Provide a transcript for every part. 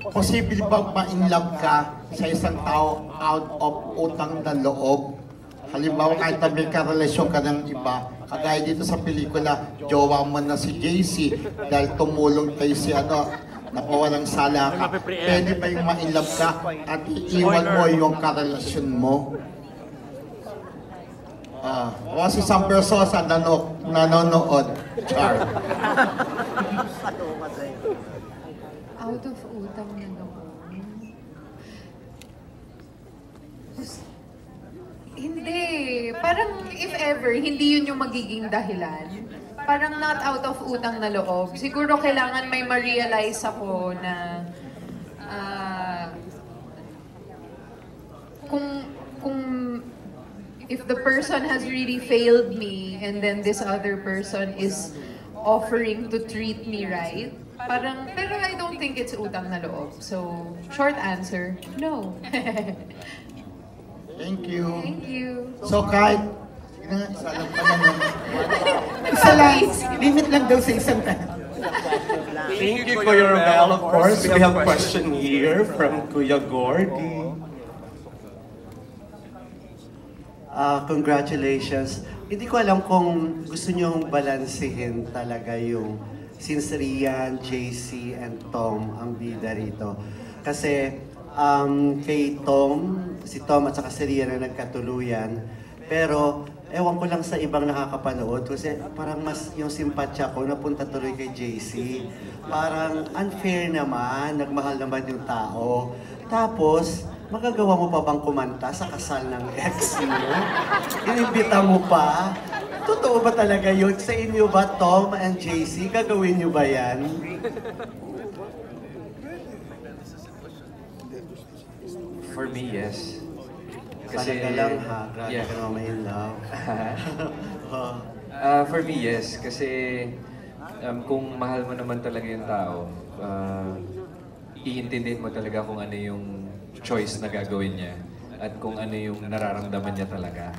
Posible bang ma-inlove ka sa isang tao out of utang na loob? Halimbawa, kahit na may karelasyon ka ng iba, kagaya dito sa pelikula, jowa mo na si JC dahil tumulong kay si napawalang sala ka. Pwede ba yung ma-inlove ka at iiwan mo yung karelasyon mo? O si Sam Versosa nanonood. Char. Out of utang na loob. Hindi. Parang if ever, hindi yun yung magiging dahilan. Parang not out of utang na loob. Siguro kailangan may ma-realize ako na kung if the person has really failed me and then this other person is offering to treat me right, parang, pero I don't think it's utang na loob. So, short answer, no. Thank you. Thank you. So kahit, isa lang pala nun. Isa lang, limit lang daw sa isang Thank you, Kuya Romel. Of course, we have a question here from Kuya Gordy. Congratulations. Hindi ko alam kung gusto nyong balansehin talaga yung since Rian, JC, and Tom ang bida rito. Kasi kay Tom, si Tom at saka si Rian na nagkatuluyan. Pero ewan ko lang sa ibang nakakapanood kasi parang mas yung simpatya ko napunta tuloy kay JC. Parang unfair naman, nagmahal naman yung tao. Tapos, magagawa mo pa bang kumanta sa kasal ng ex mo? Inimbita mo pa? Totoo ba talaga yun? Sa inyo ba, Tom and JC? Gagawin nyo ba yan? For me, yes. Talaga lang ha, grabe yeah. ka naman may in love. For me, yes. Kasi kung mahal mo naman talaga yung tao, iintindihin mo talaga kung ano yung choice na gagawin niya at kung ano yung nararamdaman niya talaga.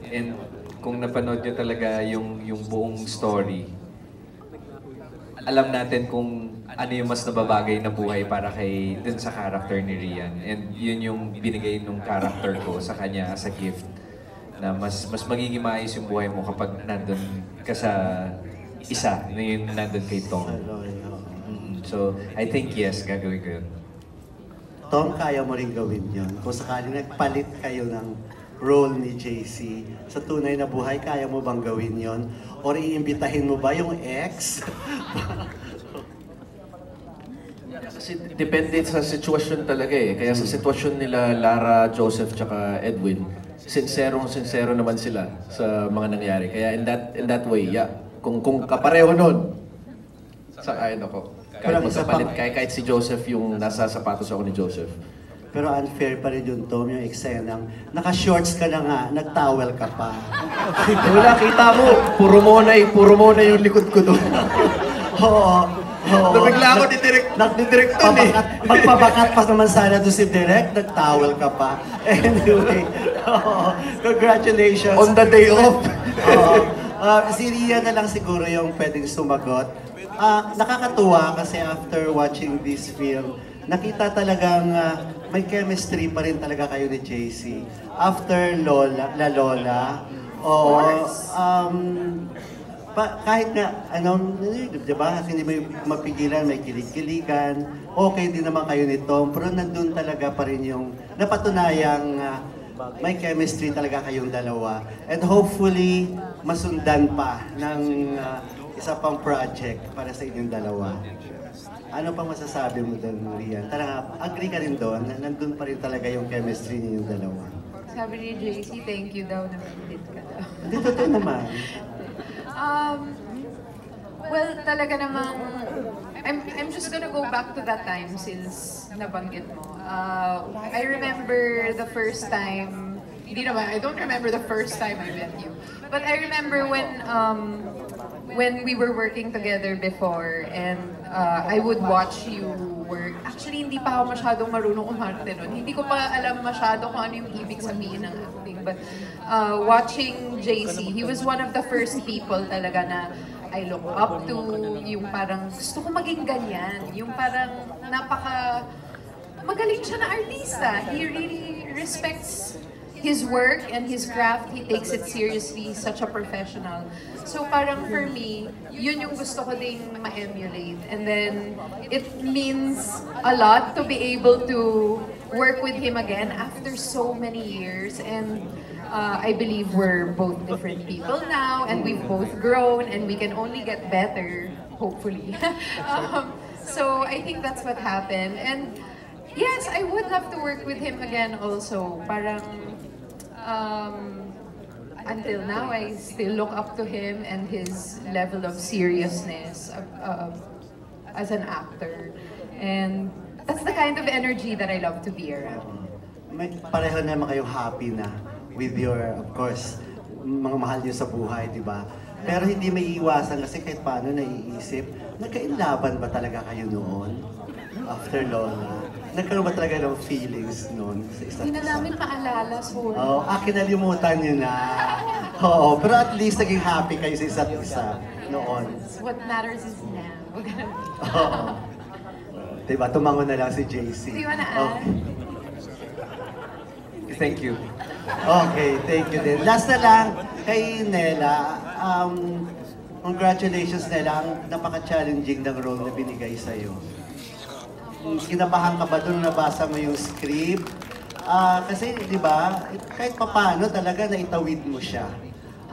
And kung napanood niyo talaga yung buong story, alam natin kung ano yung mas nababagay na buhay para dun sa character ni Rian. And yun yung binigay nung character ko sa kanya as a gift. Na mas magiging maayos yung buhay mo kapag nandun ka sa isa na yung nandun kay Tom. So, I think yes, gagawin ko yun. Tom, kaya mo rin gawin yun. Kung sakaling nagpalit kayo ng role ni JC, sa tunay na buhay, kaya mo bang gawin yon? Or iimbitahin mo ba yung ex? Kasi depende sa sitwasyon talaga eh. Kaya sa sitwasyon nila Lara, Joseph, tsaka Edwin, sincero naman sila sa mga nangyari. Kaya in that way, yeah. Kung kapareho nun, sang-ayon ako. Kahit magkapalit, kahit si Joseph yung nasa sapatos ako ni Joseph. Pero unfair pa rin yun, Tom, yung eksenang naka-shorts ka na nga, nag-towel ka pa. Wala, kita mo, puro mo na yung likod ko doon. Oo. Nabigla ako ni Direk doon eh. Magpabakat pa naman sana doon si Direk, nag-towel ka pa. Anyway, congratulations. On the day off. Si Ria na lang siguro yung pwedeng sumagot. Nakakatuwa kasi after watching this film, nakita talagang may chemistry pa rin talaga kayo ni JC. After La Lola, kahit nga, di ba, hindi mo mapigilan, may kilig-kiligan, okay din naman kayo ni Tom, pero nandun talaga pa rin yung napatunayang may chemistry talaga kayong dalawa. And hopefully, masundan pa ng isa pang project para sa inyong dalawa. Ano pang masasabi mo doon, Rian? Tara, agree ka rin doon na nandun pa rin talaga yung chemistry ninyong dalawa. Sabi ni JC, thank you daw na pilit ka daw. Hindi, totoo naman. Well, talaga namang, I'm just gonna go back to that time since nabanggit mo. I remember the first time, I don't remember the first time I met you. But I remember when we were working together before and I would watch you work. Actually, hindi pa ako masyadong marunong umarte nun. Hindi ko pa alam masyado kung ano yung ibig sabihin ng acting. But watching JC, he was one of the first people talaga na I look up to, yung parang gusto ko maging ganyan, yung parang magaling siya na artista. He really respects his work and his craft. He takes it seriously, such a professional. So parang for me, yun yung gusto ko ding ma-emulate. And then it means a lot to be able to work with him again after so many years. And I believe we're both different people now, and we've both grown, and we can only get better, hopefully. So I think that's what happened. And yes, I would love to work with him again also. Parang, until now, I still look up to him and his level of seriousness as an actor. And that's the kind of energy that I love to be around. Pareho naman kayong happy na with your, of course, mga mahal niyo sa buhay, di ba? Pero hindi may iwasan kasi kahit paano naiisip, nagkainlaban ba talaga kayo noon? After Lola? Nagkaroon ba talaga ng feelings noon sa isa't isa? Hindi na namin maalala, sorry. Oo, kinalimutan niyo na. Oo, pero at least naging happy kayo sa isa't isa noon. What matters is now. Oo. Diba, tumango na lang si JC. Do you wanna add? Thank you. Okay, thank you din. Last na lang, kay Nela, congratulations Nela, ang napaka-challenging ng role na binigay sa'yo. Kinabahan ka ba doon nabasa mo yung script? Kasi, di ba, kahit papaano talaga naitawid mo siya.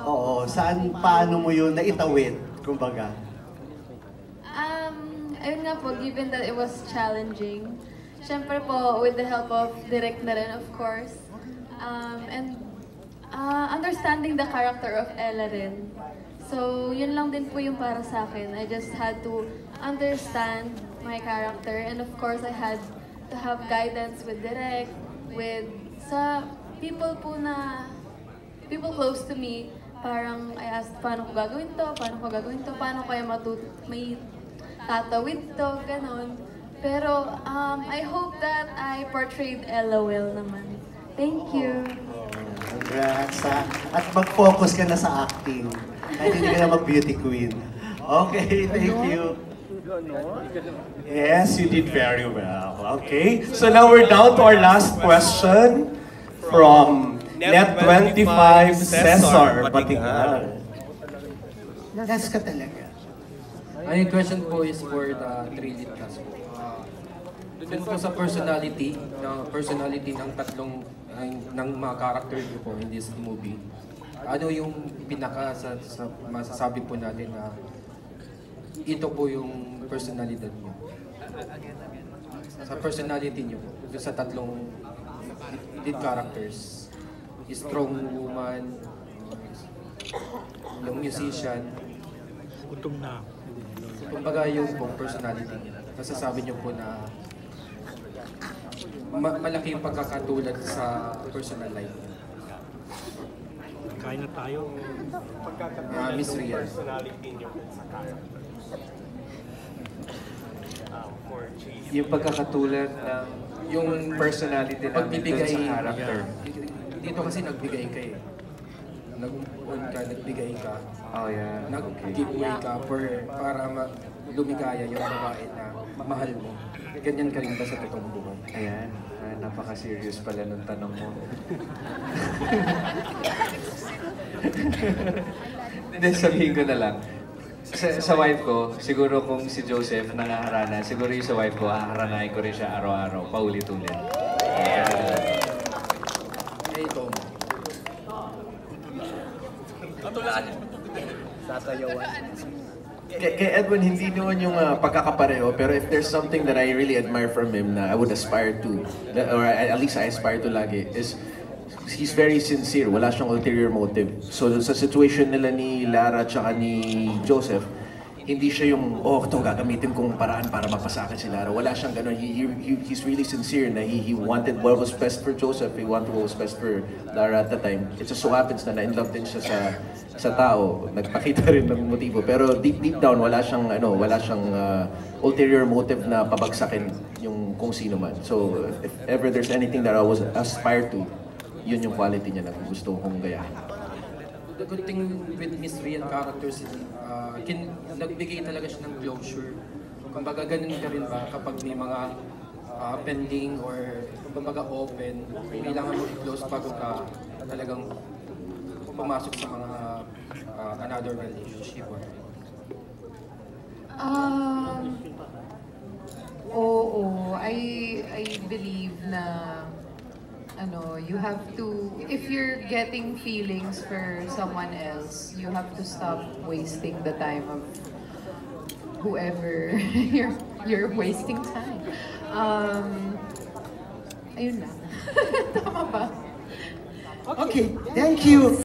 Oo, paano mo yun naitawid, kumbaga? Ayun nga po, given that it was challenging, syempre po, with the help of Direk na rin, of course, and understanding the character of Ella rin. So, yun lang din po yung para sa akin. I just had to understand my character, and of course, I had to have guidance with Direk, with sa people po na, people close to me. Parang I asked, paano ko gagawin to? Paano ko gagawin to? Paano kaya may tatawid to? Ganon. Pero I hope that I portrayed Ella well naman. Thank you. Congrats, ha? At mag-focus ka na sa acting. Kahit hindi ka na mag-beauty queen. Okay, thank you. Yes, you did very well. Okay, so now we're down to our last question from Net25 Cesar Batingal. Last ka talaga. My question po is for the three lead cast po. Dun po sa personality ng tatlong ng mga character niyo po in this movie. Ano yung masasabi po natin na ito po yung personalidad niyo? Sa personality niyo po, sa tatlong lead characters. Strong woman, yung musician. Gutom na. Kumbaga yung pong personality niya. Masasabi niyo po na malaki yung pagkakatulad sa personal life niya. Kain na tayo. Miss Rian. Yung pagkakatulad ng yung personality namin dun sa character. Dito kasi nagbigay ka eh. Nag-on ka, nagbigay ka. Oh yeah, Nag-giveaway ka para lumigaya yung babae na mahal mo. Ganyan ka rin ba sa totoong buhay? Ayan, napaka-serious pala nung tanong mo. Hindi, sabihin ko na lang. Sa wife ko, siguro kung si Joseph nangaharana, siguro yung sa wife ko, haharanahin ko rin siya araw-araw, paulit-ulit. Eh, Tom. Kay Edwin, hindi naman yung pagkakapareho, pero if there's something that I really admire from him na I would aspire to, or at least I aspire to lagi, is he's very sincere, wala siyang ulterior motive. So sa situation nila ni Lara at ni Joseph, hindi siya yung, oh, ito gagamitin kong paraan para mapasa akin si Lara. Wala siyang gano'n. He's really sincere na he wanted what was best for Joseph, he wanted what was best for Lara at the time. It just so happens na na-in love din siya sa tao. Nagpakita rin ng motibo. Pero deep down, wala siyang ulterior motive na pabagsakin yung kung sino man. So if ever there's anything that I was aspire to, yun yung quality niya na gusto kong gayahin. the good thing with Miss Rian characters, nagbigay talaga siya ng closure. Kumbaga ganun ka rin ba kapag may mga pending or kumbaga open, kailangan mo i-close bago ka talagang pumasok sa mga another relationship or Oo, I believe na you have to, if you're getting feelings for someone else, you have to stop wasting the time of whoever you're wasting time. Ayun lang. Tama ba? Okay, thank you.